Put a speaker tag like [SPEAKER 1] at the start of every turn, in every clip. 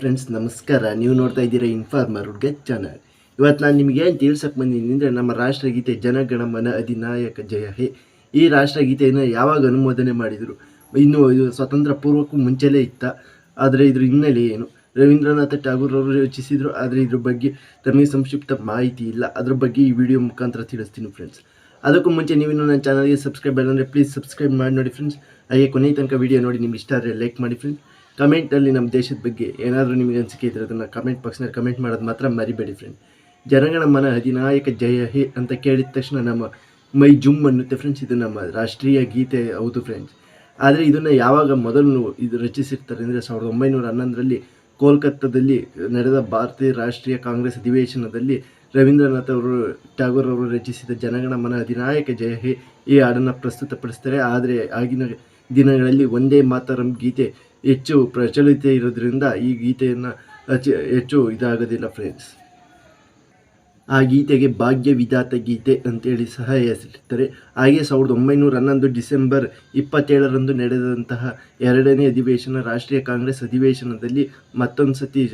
[SPEAKER 1] Friends ನಮಸ್ಕಾರ. ನೀವು ನೋಡ್ತಾ ಇದ್ದೀರಾ ಇನ್ಫಾರ್ಮರ್ ಹುಡ್ಗ ಚಾನಲ್. ಇವತ್ತು ನಾನು ನಿಮಗೆ ಏನು ತಿಳ್ಸಕ್ಕೆ ಬಂದಿದ್ದೀನಿ ಅಂದರೆ, ನಮ್ಮ ರಾಷ್ಟ್ರಗೀತೆ ಜನಗಣಮನ ಅಧಿನಾಯಕ ಜಯ ಹೇ, ಈ ರಾಷ್ಟ್ರಗೀತೆಯನ್ನು ಯಾವಾಗ ಅನುಮೋದನೆ ಮಾಡಿದರು, ಇನ್ನು ಇದು ಸ್ವತಂತ್ರ ಪೂರ್ವಕ್ಕೂ ಮುಂಚೆಲೇ ಇತ್ತ, ಆದರೆ ಇದ್ರ ಹಿನ್ನೆಲೆ ಏನು, ರವೀಂದ್ರನಾಥ ಠಾಗೂರ್ ಅವರು ರಚಿಸಿದರು, ಆದರೆ ಇದ್ರ ಬಗ್ಗೆ ನಮಗೆ ಸಂಕ್ಷಿಪ್ತ ಮಾಹಿತಿ ಇಲ್ಲ. ಅದ್ರ ಬಗ್ಗೆ ಈ ವಿಡಿಯೋ ಮುಖಾಂತರ ತಿಳಿಸ್ತೀನಿ ಫ್ರೆಂಡ್ಸ್. ಅದಕ್ಕೂ ಮುಂಚೆ ನೀವು ನನ್ನ ಚಾನಲ್ಗೆ ಸಬ್ಸ್ಕ್ರೈಬ್ ಆಗಿಲ್ಲ ಪ್ಲೀಸ್ ಸಬ್ಸ್ಕ್ರೈಬ್ ಮಾಡಿ ನೋಡಿ ಫ್ರೆಂಡ್ಸ್. ಹಾಗೆ ಕೊನೆಯ ತನಕ ವಿಡಿಯೋ ನೋಡಿ ನಿಮ್ಗೆ ಇಷ್ಟ ಆದರೆ ಲೈಕ್ ಮಾಡಿ ಫ್ರೆಂಡ್ಸ್. ಕಮೆಂಟಲ್ಲಿ ನಮ್ಮ ದೇಶದ ಬಗ್ಗೆ ಏನಾದರೂ ನಿಮಗೆ ಅನಿಸಿಕೆ ಇದ್ದರೆ ಅದನ್ನು ಕಮೆಂಟ್ ಬಾಕ್ಸ್ನಲ್ಲಿ ಕಮೆಂಟ್ ಮಾಡೋದು ಮಾತ್ರ ಮರಿಬೇಡಿ ಫ್ರೆಂಡ್. ಜನಗಣಮನ ಅಧಿನಾಯಕ ಜಯ ಹೇ ಅಂತ ಕೇಳಿದ ತಕ್ಷಣ ನಮ್ಮ ಮೈ ಜುಮ್ ಅನ್ನುತ್ತೆ ಫ್ರೆಂಡ್ಸ್. ಇದು ನಮ್ಮ ರಾಷ್ಟ್ರೀಯ ಗೀತೆ ಹೌದು ಫ್ರೆಂಡ್ಸ್. ಆದರೆ ಇದನ್ನು ಯಾವಾಗ ಮೊದಲು ಇದು ರಚಿಸಿರ್ತಾರೆ ಅಂದರೆ 1911ರಲ್ಲಿ ಕೋಲ್ಕತ್ತಾದಲ್ಲಿ ನಡೆದ ಭಾರತೀಯ ರಾಷ್ಟ್ರೀಯ ಕಾಂಗ್ರೆಸ್ ಅಧಿವೇಶನದಲ್ಲಿ ರವೀಂದ್ರನಾಥ್ ಠಾಗೂರ್ ಅವರು ರಚಿಸಿದ ಜನಗಣಮನ ಅಧಿನಾಯಕ ಜಯ ಹೇ ಈ ಹಾಡನ್ನು ಪ್ರಸ್ತುತಪಡಿಸ್ತಾರೆ. ಆದರೆ ಆಗಿನ ದಿನಗಳಲ್ಲಿ ಒಂದೇ ಮಾತರಂ ಗೀತೆ ಹೆಚ್ಚು ಪ್ರಚಲಿತ ಇರೋದ್ರಿಂದ ಈ ಗೀತೆಯನ್ನು ಹೆಚ್ಚು ಇದಾಗೋದಿಲ್ಲ ಫ್ರೆಂಡ್ಸ್. ಆ ಗೀತೆಗೆ ಭಾಗ್ಯ ವಿಧಾತ ಗೀತೆ ಅಂತೇಳಿ ಸಹ ಹೆಸರಿರ್ತಾರೆ. ಹಾಗೆ 1911 ಡಿಸೆಂಬರ್ 27ರಂದು ನಡೆದಂತಹ ಎರಡನೇ ಅಧಿವೇಶನ ರಾಷ್ಟ್ರೀಯ ಕಾಂಗ್ರೆಸ್ ಅಧಿವೇಶನದಲ್ಲಿ ಮತ್ತೊಂದು ಸತಿ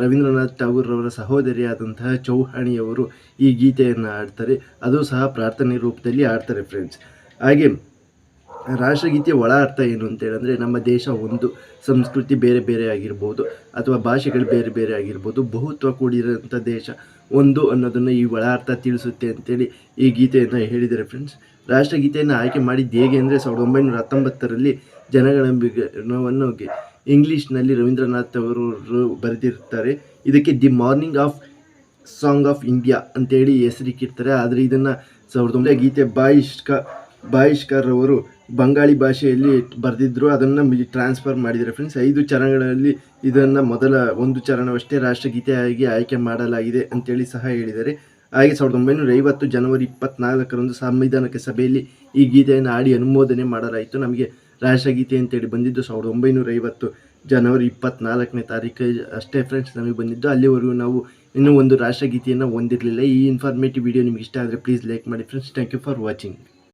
[SPEAKER 1] ರವೀಂದ್ರನಾಥ್ ಠಾಗೂರ್ ಅವರ ಸಹೋದರಿಯಾದಂತಹ ಚೌಹಾಣಿಯವರು ಈ ಗೀತೆಯನ್ನು ಹಾಡ್ತಾರೆ. ಅದು ಸಹ ಪ್ರಾರ್ಥನೆ ರೂಪದಲ್ಲಿ ಹಾಡ್ತಾರೆ ಫ್ರೆಂಡ್ಸ್. ಹಾಗೆ ರಾಷ್ಟ್ರಗೀತೆಯ ಒಳ ಅರ್ಥ ಏನು ಅಂತೇಳಿದ್ರೆ, ನಮ್ಮ ದೇಶ ಒಂದು, ಸಂಸ್ಕೃತಿ ಬೇರೆ ಬೇರೆ ಆಗಿರ್ಬೋದು ಅಥವಾ ಭಾಷೆಗಳು ಬೇರೆ ಬೇರೆ ಆಗಿರ್ಬೋದು, ಬಹುತ್ವ ಕೂಡಿರೋಂಥ ದೇಶ ಒಂದು ಅನ್ನೋದನ್ನು ಈ ಒಳ ಅರ್ಥ ತಿಳಿಸುತ್ತೆ ಅಂತೇಳಿ ಈ ಗೀತೆಯನ್ನು ಹೇಳಿದ್ದಾರೆ ಫ್ರೆಂಡ್ಸ್. ರಾಷ್ಟ್ರಗೀತೆಯನ್ನು ಆಯ್ಕೆ ಮಾಡಿದ್ದು ಹೇಗೆ ಅಂದರೆ, 1919ರಲ್ಲಿ ಜನಗಣಮನವನ್ನು ಇಂಗ್ಲೀಷ್ನಲ್ಲಿ ರವೀಂದ್ರನಾಥ್ ಅವರು ಬರೆದಿರ್ತಾರೆ. ಇದಕ್ಕೆ the morning of song of India ಅಂತೇಳಿ ಹೆಸರಿಕ್ಕಿರ್ತಾರೆ. ಆದರೆ ಇದನ್ನು 1900 ಗೀತೆ ಬಾಯಿಷ್ಕರ್ ಅವರು ಬಂಗಾಳಿ ಭಾಷೆಯಲ್ಲಿ ಬರೆದಿದ್ದರು, ಅದನ್ನು ಟ್ರಾನ್ಸ್ಫರ್ ಮಾಡಿದ್ದಾರೆ ಫ್ರೆಂಡ್ಸ್. 5 ಚರಣಗಳಲ್ಲಿ ಇದನ್ನು ಮೊದಲ ಒಂದು ಚರಣವಷ್ಟೇ ರಾಷ್ಟ್ರಗೀತೆಯಾಗಿ ಆಯ್ಕೆ ಮಾಡಲಾಗಿದೆ ಅಂತೇಳಿ ಸಹ ಹೇಳಿದ್ದಾರೆ. ಹಾಗೆ 1950 ಜನವರಿ 24ರಂದು ಸಂವಿಧಾನಕ್ಕೆ ಸಭೆಯಲ್ಲಿ ಈ ಗೀತೆಯನ್ನು ಹಾಡಿ ಅನುಮೋದನೆ ಮಾಡಲಾಯಿತು. ನಮಗೆ ರಾಷ್ಟ್ರಗೀತೆ ಅಂತೇಳಿ ಬಂದಿದ್ದು 1950 ಜನವರಿ 24ನೇ ತಾರೀಕು ಅಷ್ಟೇ ಫ್ರೆಂಡ್ಸ್ ನಮಗೆ ಬಂದಿದ್ದು. ಅಲ್ಲಿವರೆಗೂ ನಾವು ಇನ್ನೂ ಒಂದು ರಾಷ್ಟ್ರಗೀತೆಯನ್ನು ಹೊಂದಿರಲಿಲ್ಲ. ಈ ಇನ್ಫಾರ್ಮೇಟಿವ್ ವಿಡಿಯೋ ನಿಮ್ಗೆ ಇಷ್ಟ ಆದರೆ ಪ್ಲೀಸ್ ಲೈಕ್ ಮಾಡಿ friends. Thank you for watching.